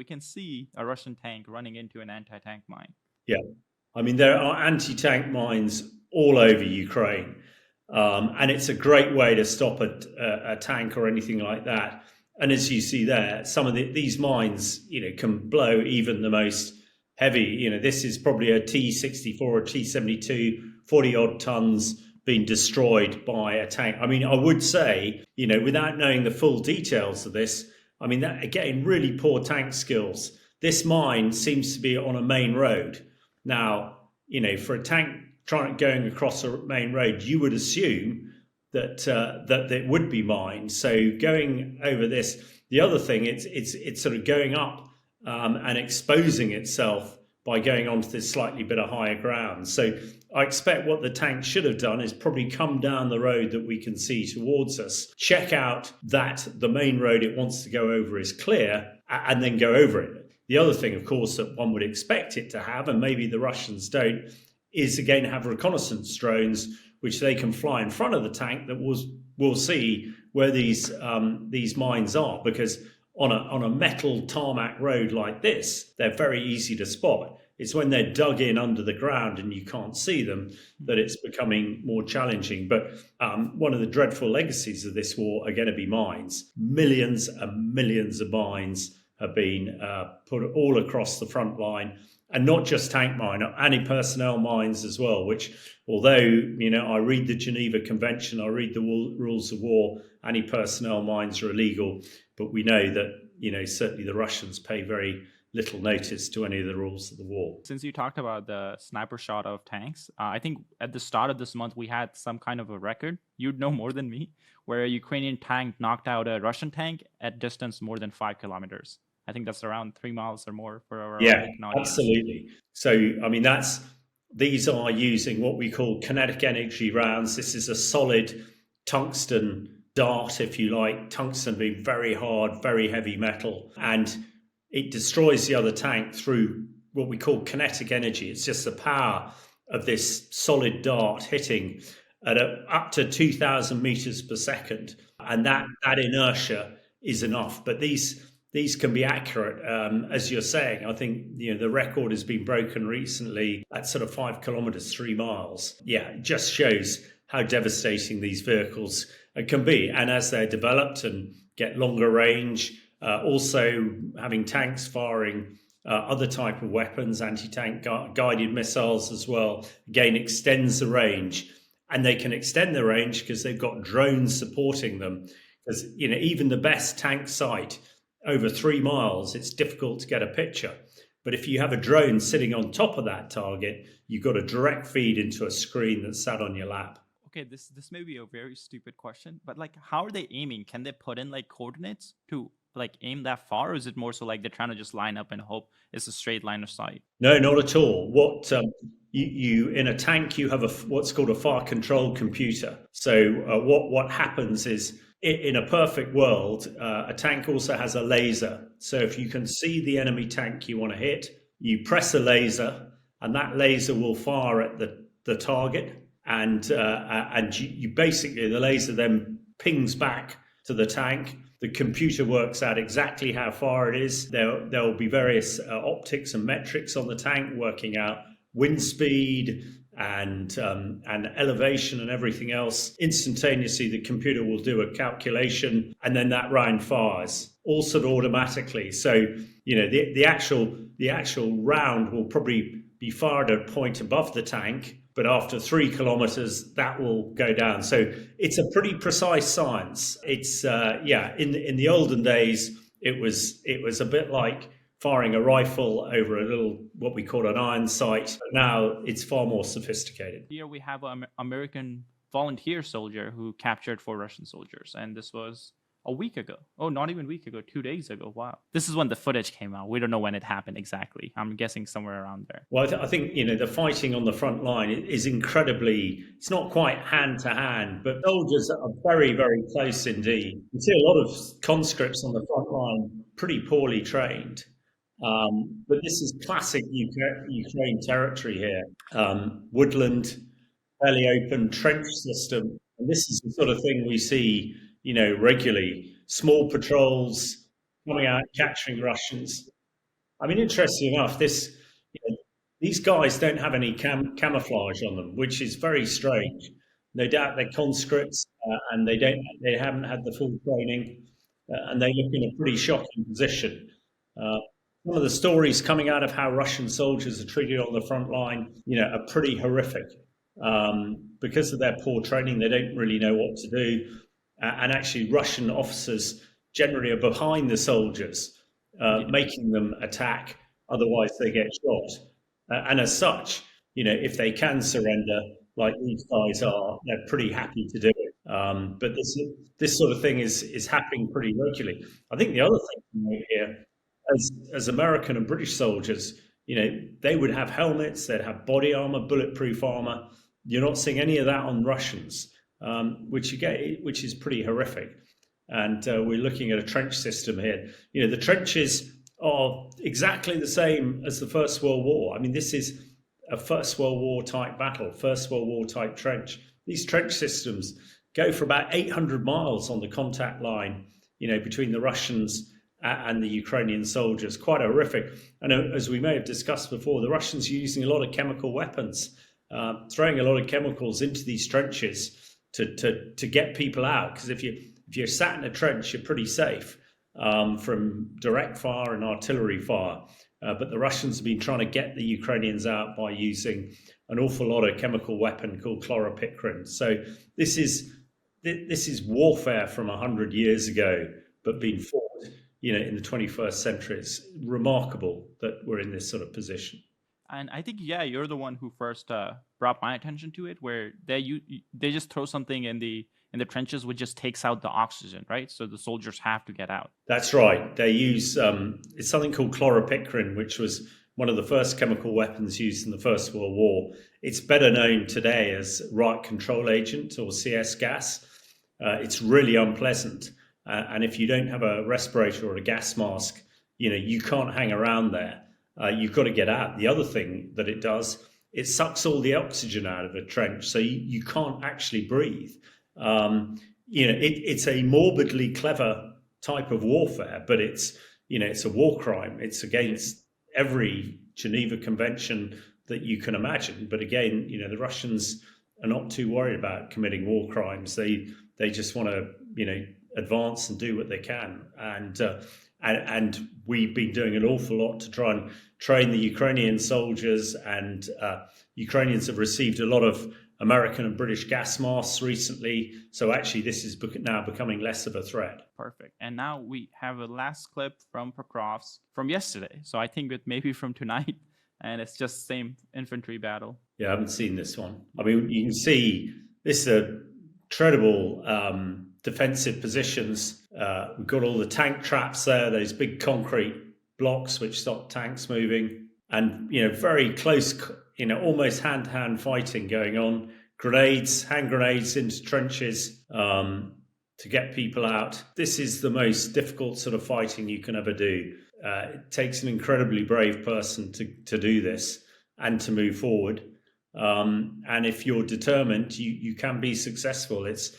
we can see a Russian tank running into an anti-tank mine. Yeah. I mean, there are anti-tank mines all over Ukraine, and it's a great way to stop a tank or anything like that. And as you see there, some of these mines, can blow even the most heavy. This is probably a T-64 or T-72, 40 odd tons being destroyed by a tank. I mean, I would say, without knowing the full details of this, I mean, that again, really poor tank skills. This mine seems to be on a main road. Now, for a tank going across a main road, you would assume that it would be mined. So going over this, the other thing, it's sort of going up and exposing itself by going onto this slightly bit of higher ground. So I expect what the tank should have done is probably come down the road that we can see towards us, check out that the main road it wants to go over is clear, and then go over it. The other thing, of course, that one would expect it to have, and maybe the Russians don't, is again have reconnaissance drones, which they can fly in front of the tank that will see where these mines are, because on a metal tarmac road like this, they're very easy to spot. It's when they're dug in under the ground and you can't see them that it's becoming more challenging. But one of the dreadful legacies of this war are going to be mines. Millions and millions of mines have been put all across the front line, and not just tank mine, anti-personnel mines as well, which, although, I read the Geneva Convention, I read the rules of war, anti-personnel mines are illegal, but we know that, certainly the Russians pay very little notice to any of the rules of the war. Since you talked about the sniper shot of tanks, I think at the start of this month, we had some kind of a record, you'd know more than me, where a Ukrainian tank knocked out a Russian tank at distance more than 5 kilometers. I think that's around 3 miles or more for our American audience. Absolutely. So, I mean, these are using what we call kinetic energy rounds. This is a solid tungsten dart, if you like, tungsten being very hard, very heavy metal, and it destroys the other tank through what we call kinetic energy. It's just the power of this solid dart hitting at up to 2,000 meters per second, and that inertia is enough. But these can be accurate, as you're saying. I think the record has been broken recently at sort of 5 kilometers, 3 miles. Yeah, it just shows how devastating these vehicles can be. And as they're developed and get longer range, also having tanks firing other type of weapons, anti-tank guided missiles as well, again extends the range. And they can extend the range because they've got drones supporting them. Because even the best tank sight, over 3 miles, it's difficult to get a picture. But if you have a drone sitting on top of that target, you've got a direct feed into a screen that's sat on your lap. Okay, this may be a very stupid question, but how are they aiming? Can they put in coordinates to aim that far, or is it more so they're trying to just line up and hope it's a straight line of sight? No, not at all. What you in a tank, you have what's called a fire control computer. So what happens is, in a perfect world, a tank also has a laser. So if you can see the enemy tank you want to hit, you press a laser, and that laser will fire at the target, and you basically, the laser then pings back to the tank. The computer works out exactly how far it is. There will be various optics and metrics on the tank working out wind speed and elevation and everything else. Instantaneously, the computer will do a calculation, and then that round fires, all sort of automatically. So, the actual round will probably be fired at a point above the tank, but after 3 kilometers, that will go down. So it's a pretty precise science. It's in the olden days, it was a bit like firing a rifle over a little, what we call an iron sight. But now it's far more sophisticated. Here we have an American volunteer soldier who captured 4 Russian soldiers, and this was a week ago. Oh, not even a week ago, 2 days ago. Wow. This is when the footage came out. We don't know when it happened exactly. I'm guessing somewhere around there. Well, I think, the fighting on the front line is incredibly, it's not quite hand to hand, but soldiers are very, very close indeed. You see a lot of conscripts on the front line, pretty poorly trained. But this is classic Ukraine territory here. Woodland, fairly open trench system. And this is the sort of thing we see regularly. Small patrols coming out, capturing Russians. I mean, interesting enough, you know, these guys don't have any camouflage on them, which is very strange. No doubt they're conscripts, and they haven't had the full training, and they look in a pretty shocking position. Uh, some of the stories coming out of how Russian soldiers are treated on the front line, are pretty horrific. Because of their poor training, they don't really know what to do, and actually, Russian officers generally are behind the soldiers, Yeah, making them attack. Otherwise, they get shot. And as such, if they can surrender, like these guys are, they're pretty happy to do it. But this sort of thing is happening pretty regularly. I think the other thing to note here, as American and British soldiers, they would have helmets, they'd have body armor, bulletproof armor. You're not seeing any of that on Russians, which is pretty horrific. And we're looking at a trench system here. The trenches are exactly the same as the First World War. I mean, this is a First World War type battle, First World War type trench. These trench systems go for about 800 miles on the contact line, between the Russians and the Ukrainian soldiers. Quite horrific. And as we may have discussed before, the Russians are using a lot of chemical weapons, throwing a lot of chemicals into these trenches to get people out. Because if you're sat in a trench, you're pretty safe from direct fire and artillery fire. But the Russians have been trying to get the Ukrainians out by using an awful lot of chemical weapon called chloropicrin. So this is warfare from 100 years ago, but being fought, in the 21st century. It's remarkable that we're in this sort of position. and I think you're the one who first brought my attention to it, where they just throw something in the trenches, which just takes out the oxygen, right? So the soldiers have to get out. That's right. They use it's something called chloropicrin, which was one of the first chemical weapons used in the First World War. It's better known today as riot control agent, or CS gas. It's really unpleasant, and if you don't have a respirator or a gas mask, you can't hang around there. You've got to get out. The other thing that it does, it sucks all the oxygen out of a trench, so you can't actually breathe. It's a morbidly clever type of warfare, but it's a war crime. It's against every Geneva Convention that you can imagine. But again, the Russians are not too worried about committing war crimes. They just want to advance and do what they can. And we've been doing an awful lot to try and train the Ukrainian soldiers, and Ukrainians have received a lot of American and British gas masks recently. So actually, this is now becoming less of a threat. Perfect. And now we have a last clip from Prokof's from yesterday. So I think it may be from tonight, and it's just same infantry battle. Yeah, I haven't seen this one. I mean, you can see this is a incredible defensive positions. We've got all the tank traps there, those big concrete blocks which stop tanks moving, and very close, almost hand-to-hand fighting going on. Hand grenades into trenches to get people out. This is the most difficult sort of fighting you can ever do. It takes an incredibly brave person to do this and to move forward. And if you're determined, you can be successful. It's,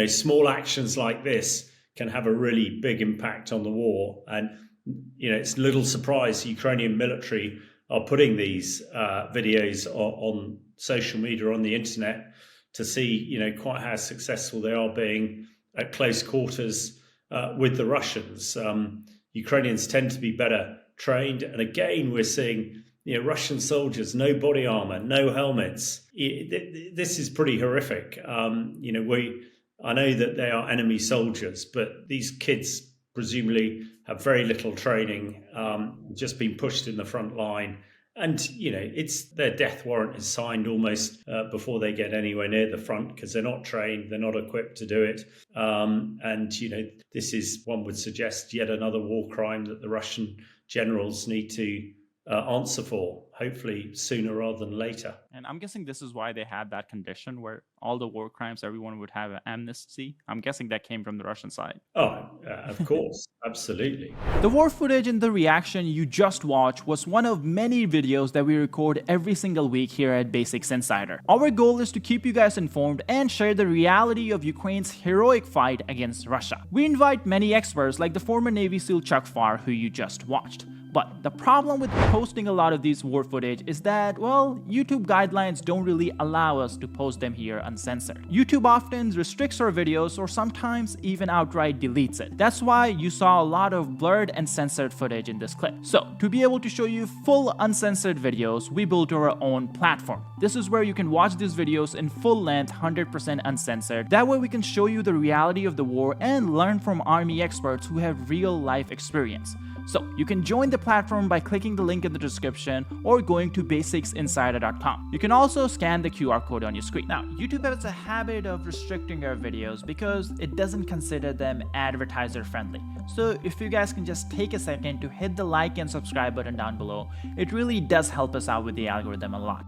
small actions like this can have a really big impact on the war. And, it's little surprise the Ukrainian military are putting these videos on social media, on the internet, to see, quite how successful they are being at close quarters with the Russians. Ukrainians tend to be better trained. And again, we're seeing, Russian soldiers, no body armor, no helmets. This is pretty horrific. I know that they are enemy soldiers, but these kids presumably have very little training, just been pushed in the front line. And, it's their death warrant is signed almost before they get anywhere near the front, because they're not trained, they're not equipped to do it. And, this is, one would suggest, yet another war crime that the Russian generals need to answer for, hopefully sooner rather than later. And I'm guessing this is why they had that condition where all the war crimes, everyone would have an amnesty. I'm guessing that came from the Russian side. Oh, of course. Absolutely. The war footage in the reaction you just watched was one of many videos that we record every single week here at Basics Insider. Our goal is to keep you guys informed and share the reality of Ukraine's heroic fight against Russia. We invite many experts like the former Navy SEAL Chuck Farr, who you just watched. But the problem with posting a lot of these war footage is that, well, YouTube guidelines don't really allow us to post them here uncensored. YouTube often restricts our videos or sometimes even outright deletes it. That's why you saw a lot of blurred and censored footage in this clip. So, to be able to show you full uncensored videos, we built our own platform. This is where you can watch these videos in full length, 100% uncensored. That way we can show you the reality of the war and learn from army experts who have real life experience. So you can join the platform by clicking the link in the description or going to basicsinsider.com. You can also scan the QR code on your screen. Now, YouTube has a habit of restricting our videos because it doesn't consider them advertiser friendly. So if you guys can just take a second to hit the like and subscribe button down below, it really does help us out with the algorithm a lot.